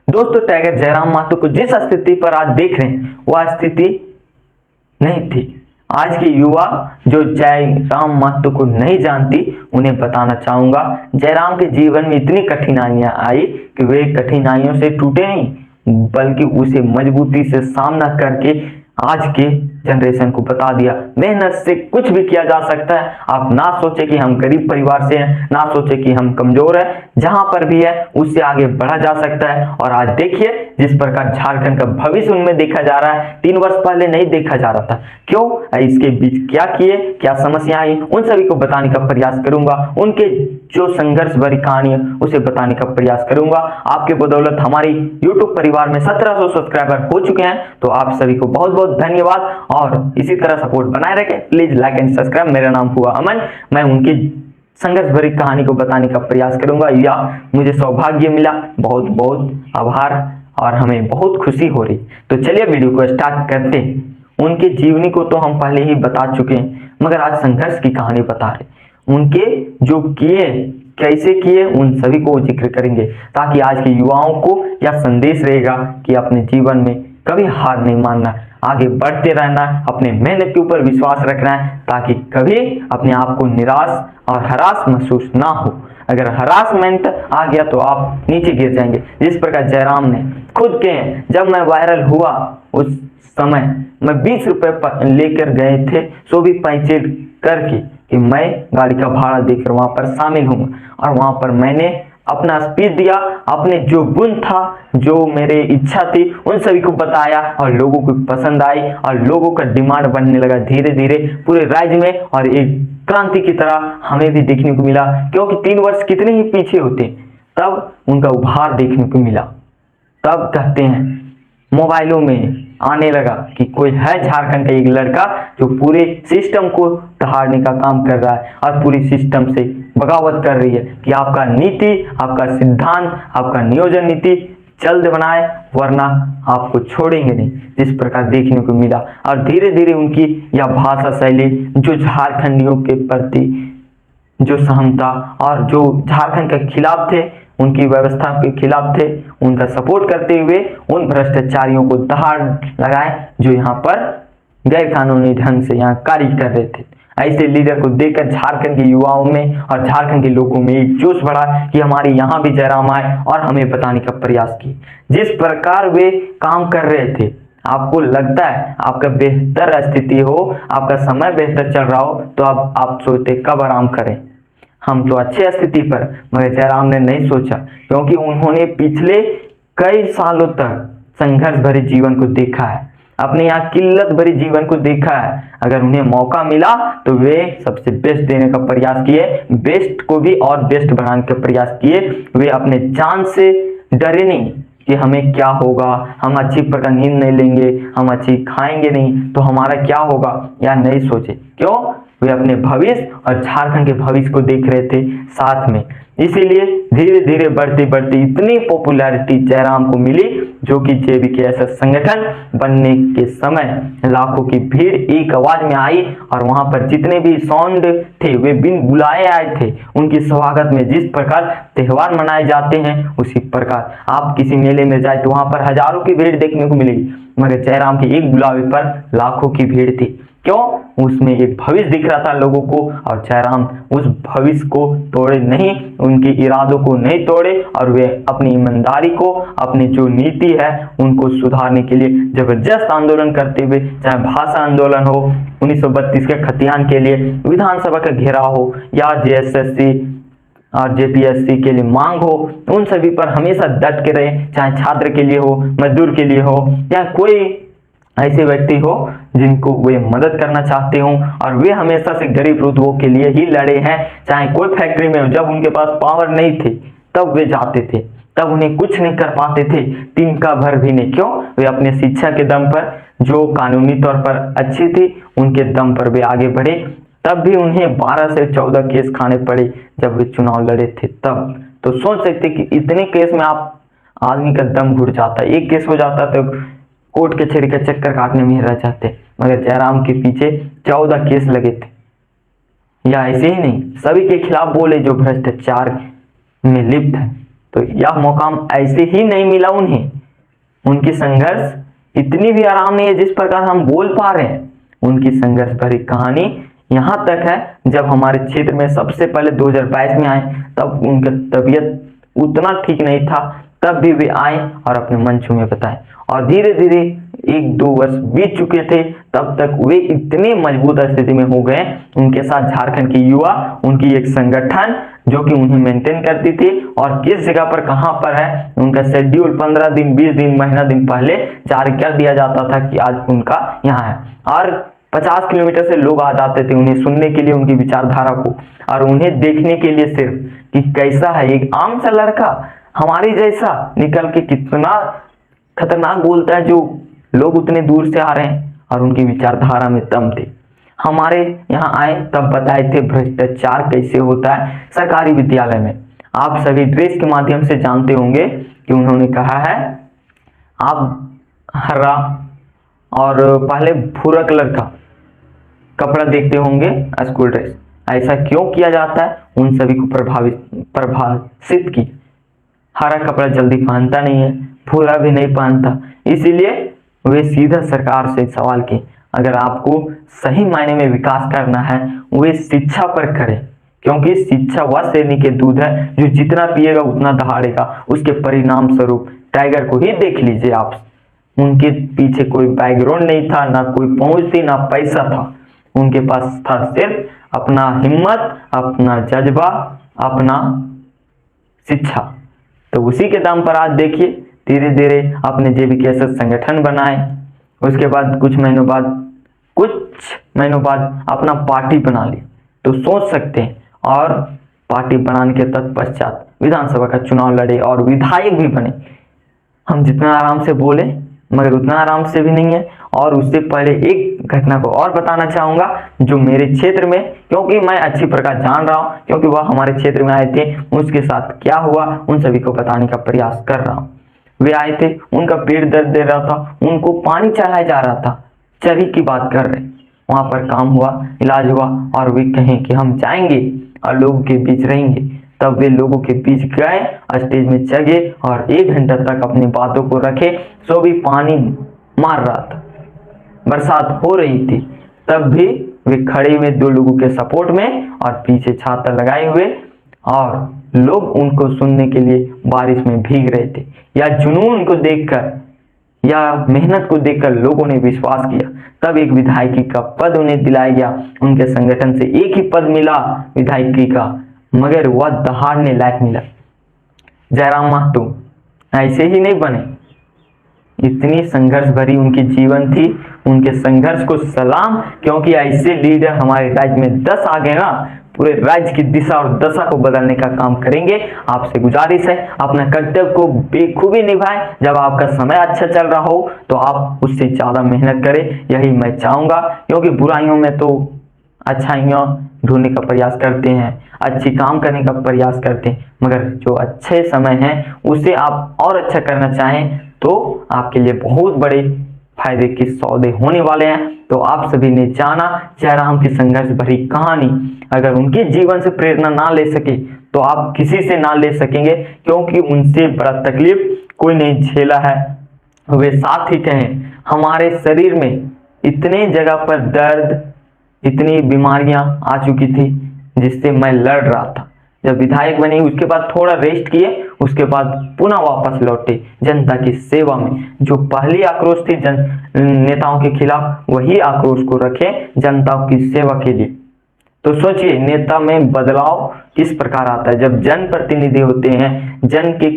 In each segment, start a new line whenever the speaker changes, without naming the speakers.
दोस्तों, टाइगर जयराम महतो को जिस स्थिति पर आज देख रहे हैं वह स्थिति नहीं थी। आज के युवा जो जयराम महतो को नहीं जानती उन्हें बताना चाहूंगा, जयराम के जीवन में इतनी कठिनाइयां आई कि वे कठिनाइयों से टूटे नहीं बल्कि उसे मजबूती से सामना करके आज के जनरेशन को बता दिया मेहनत से कुछ भी किया जा सकता है। आप ना सोचे कि हम गरीब परिवार से हैं, ना सोचे कि हम कमजोर हैं, जहां पर भी है उससे आगे बढ़ा जा सकता है। और आज देखिए जिस प्रकार झारखंड का भविष्य उनमें देखा जा रहा है, 3 वर्ष पहले नहीं देखा जा रहा था। क्यों? इसके बीच क्या किए, क्या समस्या आई, उन सभी को बताने का प्रयास करूंगा। उनके जो संघर्ष भरी कहानी है उसे बताने का प्रयास करूंगा। आपके बदौलत हमारी यूट्यूब परिवार में 1700 सब्सक्राइबर हो चुके हैं, तो आप सभी को बहुत बहुत धन्यवाद और इसी तरह सपोर्ट बनाए रखें। Please like and subscribe. मेरा नाम हुआ अमन, मैं उनकी संघर्ष भरी कहानी को बताने का प्रयास करूंगा। या मुझे सौभाग्य मिला, बहुत बहुत आभार और हमें बहुत खुशी हो रही। तो चलिए वीडियो को स्टार्ट करते हैं। उनके जीवनी को तो हम पहले ही बता चुके हैं, मगर आज संघर्ष की कहानी बता रहे। उनके जो किए, कैसे किए, उन सभी को जिक्र करेंगे ताकि आज के युवाओं को यह संदेश रहेगा कि अपने जीवन में कभी हार नहीं मानना, आगे बढ़ते रहना, अपने मेहनत के ऊपर विश्वास रखना है ताकि कभी अपने आप को निराश और हरास महसूस ना हो। अगर हरासमेंट आ गया तो आप नीचे गिर जाएंगे। जिस प्रकार जयराम ने खुद के, जब मैं वायरल हुआ उस समय मैं 20 रुपए लेकर गए थे, सो भी पैसे करके कि मैं गाड़ी का भाड़ा देकर वहां पर शामिल हूँ। और वहां पर मैंने अपना स्पीच दिया, अपने जो गुण था, जो मेरे इच्छा थी, उन सभी को बताया और लोगों को पसंद आई और लोगों का डिमांड बनने लगा धीरे धीरे पूरे राज्य में। और एक क्रांति की तरह हमें भी देखने को मिला, क्योंकि 3 वर्ष कितने ही पीछे होते तब उनका उभार देखने को मिला। तब कहते हैं मोबाइलों में आने लगा कि कोई है झारखंड का एक लड़का जो पूरे सिस्टम को दहाड़ने का काम कर रहा है और पूरी सिस्टम से बगावत कर रही है कि आपका नीति, आपका सिद्धांत, आपका नियोजन नीति जल्द बनाए वरना आपको छोड़ेंगे नहीं। जिस प्रकार देखने को मिला और धीरे धीरे उनकी यह भाषा शैली जो झारखंडियों के प्रति जो सहमता और जो झारखंड के खिलाफ थे, उनकी व्यवस्था के खिलाफ थे, उनका सपोर्ट करते हुए उन भ्रष्टाचारियों को दहाड़ लगाए जो यहाँ पर गैर कानूनी ढंग से यहाँ कार्य कर रहे थे। ऐसे लीडर को देखकर झारखंड के युवाओं में और झारखंड के लोगों में एक जोश बढ़ा कि हमारे यहाँ भी जयराम आए और हमें बताने का प्रयास किए। जिस प्रकार वे काम कर रहे थे, आपको लगता है आपका बेहतर स्थिति हो, आपका समय बेहतर चल रहा हो, तो अब आप सोचते कब आराम करें, हम तो अच्छे स्थिति पर। मगर जयराम ने नहीं सोचा, क्योंकि उन्होंने पिछले कई सालों तक संघर्ष भरे जीवन को देखा है, अपने यहाँ किल्लत भरी जीवन को देखा है। अगर उन्हें मौका मिला तो वे सबसे बेस्ट देने का प्रयास किए, बेस्ट को भी और बेस्ट बनाने का प्रयास किए। वे अपने जान से डरे नहीं कि हमें क्या होगा, हम अच्छी प्रकार नींद नहीं लेंगे, हम अच्छी खाएंगे नहीं तो हमारा क्या होगा, या नहीं सोचे। क्यों? वे अपने भविष्य और झारखंड के भविष्य को देख रहे थे साथ में। इसीलिए धीरे धीरे बढ़ते बढ़ते इतनी पॉपुलैरिटी जयराम को मिली जो कि जेबीके ऐसा संगठन बनने के समय लाखों की भीड़ एक आवाज में आई और वहां पर जितने भी साउंड थे वे बिन बुलाए आए थे उनके स्वागत में। जिस प्रकार त्योहार मनाए जाते हैं उसी प्रकार आप किसी मेले में जाए तो वहां पर हजारों की भीड़ देखने को मिलेगी, मगर जयराम के एक बुलावे पर लाखों की भीड़ थी। क्यों? उसमें एक भविष्य दिख रहा था लोगों को और जयराम उस भविष्य को तोड़े नहीं, उनके इरादों को नहीं तोड़े और वे अपनी ईमानदारी को, अपनी जो नीति है उनको सुधारने के लिए जबरदस्त आंदोलन करते हुए, चाहे भाषा आंदोलन हो, 1932 के खतियान के लिए विधानसभा का घेराव हो या जेएसएससी और जेपीएससी के लिए मांग हो, उन सभी पर हमेशा डट के रहे, चाहे छात्र के लिए हो, मजदूर के लिए हो या कोई ऐसे व्यक्ति हो जिनको वे मदद करना चाहते हो। और वे हमेशा से गरीब रुतबों के लिए ही लड़े हैं, चाहे कोई फैक्ट्री में हो, जब उनके पास पावर नहीं थी तब वे जाते थे, तब उन्हें कुछ नहीं कर पाते थे, तिनका भर भी नहीं। क्यों? वे अपने शिक्षा के दम पर, जो कानूनी तौर पर अच्छी थी उनके दम पर वे आगे बढ़े। तब भी उन्हें 12 से 14 केस खाने पड़े जब वे चुनाव लड़े थे तब। तो सोच सकते कि इतने केस में आप आदमी का दम घुट जाता, एक केस हो जाता तो कोर्ट कचहरी का चक्कर काटने में रह जाते। मगर जयराम के पीछे 14 केस लगे थे। या ऐसे ही नहीं, सभी के खिलाफ बोले जो भ्रष्टाचार में लिप्त है। तो यह मुकाम ऐसे ही नहीं मिला उन्हें। उनकी संघर्ष इतनी भी आराम नहीं है जिस प्रकार हम बोल पा रहे हैं। उनकी संघर्ष भरी कहानी यहाँ तक है, जब हमारे क्षेत्र में सबसे पहले 2022 में आए तब उनका तबीयत उतना ठीक नहीं था, तब भी वे आए और अपने मंचों में बताए, और धीरे धीरे 1-2 वर्ष बीत चुके थे, तब तक वे इतने मजबूत स्थिति में हो गए। उनके साथ झारखंड की युवा, उनकी एक संगठन जो कि उन्हें मेंटेन करती थी, और किस जगह पर कहां पर है उनका शेड्यूल 15 दिन 20 दिन महीना दिन पहले जारी कर दिया जाता था कि आज उनका यहाँ है, और 50 किलोमीटर से लोग आ जाते थे उन्हें सुनने के लिए, उनकी विचारधारा को, और उन्हें देखने के लिए सिर्फ कि कैसा है एक आम सा लड़का हमारे जैसा निकल के कितना खतरनाक बोलता है, जो लोग उतने दूर से आ रहे हैं और उनकी विचारधारा में दम थे। हमारे यहाँ आए तब बताए थे भ्रष्टाचार कैसे होता है सरकारी विद्यालय में। आप सभी ड्रेस के माध्यम से जानते होंगे कि उन्होंने कहा है आप हरा और पहले भूरा कलर का कपड़ा देखते होंगे स्कूल ड्रेस, ऐसा क्यों किया जाता है? उन सभी को प्रभाषित की। हरा कपड़ा जल्दी पहनता नहीं है, भूरा भी नहीं पहनता, इसीलिए वे सीधा सरकार से सवाल किए, अगर आपको सही मायने में विकास करना है वे शिक्षा पर करें, क्योंकि शिक्षा वह शेरनी के दूध है जो जितना पिएगा उतना दहाड़ेगा। उसके परिणाम स्वरूप टाइगर को ही देख लीजिए आप, उनके पीछे कोई बैकग्राउंड नहीं था, ना कोई पहुंच थी, ना पैसा था, उनके पास था सिर्फ अपना हिम्मत, अपना जज्बा, अपना शिक्षा। तो उसी के दाम पर आज देखिए धीरे धीरे अपने JBKSS संगठन बनाए, उसके बाद कुछ महीनों बाद अपना पार्टी बना ली, तो सोच सकते हैं, और पार्टी बनाने के तत्पश्चात विधानसभा का चुनाव लड़े और विधायक भी बने। हम जितना आराम से बोले मगर उतना आराम से भी नहीं है। और उससे पहले एक घटना को और बताना चाहूंगा जो मेरे क्षेत्र में, क्योंकि मैं अच्छी प्रकार जान रहा हूं, क्योंकि वह हमारे क्षेत्र में आए थे, उसके साथ क्या हुआ उन सभी को बताने का प्रयास कर रहा हूं। वे आए थे, उनका पेट दर्द दे रहा था, उनको पानी चढ़ाया जा रहा था, चरी की बात कर रहे, वहां पर काम हुआ, इलाज हुआ, और वे कहें कि हम जाएंगे और लोगों के बीच रहेंगे। तब वे लोगों के बीच गए, स्टेज में चढ़े और 1 घंटा तक अपनी बातों को रखे। सो भी पानी मार रहा था, बरसात हो रही थी, तब भी वे खड़े हुए 2 लोगों के सपोर्ट में और पीछे छाता लगाए हुए, और लोग उनको सुनने के लिए बारिश में भीग रहे थे। या जुनून को देखकर या मेहनत को देखकर लोगों ने विश्वास किया, तब एक विधायकी का पद उन्हें दिलाया गया। उनके संगठन से एक ही पद मिला विधायकी का, मगर वह दहाड़ने लायक मिला। जयराम महतो ऐसे ही नहीं बने, इतनी संघर्ष भरी उनकी जीवन थी, उनके संघर्ष को सलाम, क्योंकि ऐसे लीडर हमारे राज्य में 10 आ गए ना, पूरे राज्य की दिशा और दशा को बदलने का काम करेंगे। आपसे गुजारिश है अपना कर्तव्य को बेखूबी निभाएं। जब आपका समय अच्छा चल रहा हो तो आप उससे ज्यादा मेहनत करें, यही मैं चाहूंगा, क्योंकि बुराइयों में तो अच्छाइयाँ ढूंढने का प्रयास करते हैं, अच्छी काम करने का प्रयास करते हैं, मगर जो अच्छे समय हैं उसे आप और अच्छा करना चाहें तो आपके लिए बहुत बड़े फायदे के सौदे होने वाले हैं। तो आप सभी ने जाना जयराम की संघर्ष भरी कहानी, अगर उनके जीवन से प्रेरणा ना ले सके तो आप किसी से ना ले सकेंगे, क्योंकि उनसे बड़ा तकलीफ कोई नहीं झेला है। वे साथ ही कहें, हमारे शरीर में इतने जगह पर दर्द, इतनी बीमारियां आ चुकी थी जिससे मैं लड़ रहा था। जब विधायक बने उसके बाद थोड़ा रेस्ट किए, उसके बाद पुनः वापस लौटे जनता की सेवा में। जो पहली आक्रोश थी नेताओं के खिलाफ, वही आक्रोश को रखे जनता की सेवा के लिए। तो सोचिए नेता में बदलाव किस प्रकार आता है, जब जनप्रतिनिधि होते हैं, जन के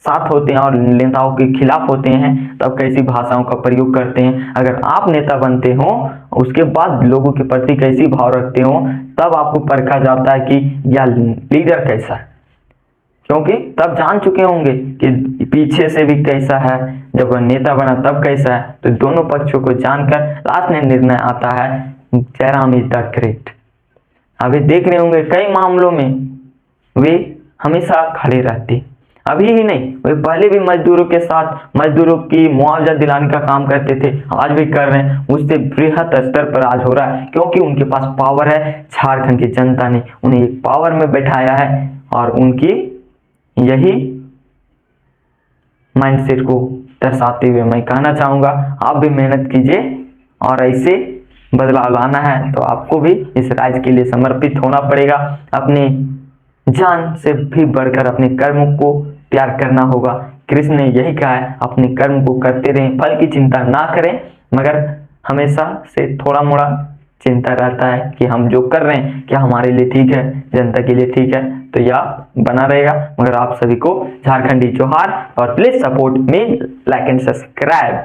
साथ होते हैं और नेताओं के खिलाफ होते हैं, तब कैसी भाषाओं का प्रयोग करते हैं। अगर आप नेता बनते हो उसके बाद लोगों के प्रति कैसी भाव रखते हो, तब आपको परखा जाता है कि यह लीडर कैसा है, क्योंकि तब जान चुके होंगे कि पीछे से भी कैसा है, जब वह नेता बना तब कैसा है। तो दोनों पक्षों को जानकर लास्ट में निर्णय आता है जयराम इज द ग्रेट। अभी देख रहे होंगे कई मामलों में वे हमेशा खड़े रहते, अभी ही नहीं, वे पहले भी मजदूरों के साथ मजदूरों की मुआवजा दिलाने का काम करते थे, आज भी कर रहे हैं। उससे बृहद स्तर पर आज हो रहा है, क्योंकि उनके पास पावर है। झारखंड की जनता ने उन्हें एक पावर में बैठाया है और उनकी यही माइंडसेट को दर्शाते हुए मैं कहना चाहूँगा, आप भी मेहनत कीजिए और ऐसे बदलाव लाना है तो आपको भी इस राज्य के लिए समर्पित होना पड़ेगा। अपनी जान से भी बढ़कर अपने कर्म को प्यार करना होगा। कृष्ण ने यही कहा है, अपने कर्म को करते रहें, फल की चिंता ना करें, मगर हमेशा से थोड़ा मोड़ा चिंता रहता है कि हम जो कर रहे हैं क्या हमारे लिए ठीक है, जनता के लिए ठीक है, तो यह बना रहेगा। मगर आप सभी को झारखंडी जोहार और please support me, like and subscribe.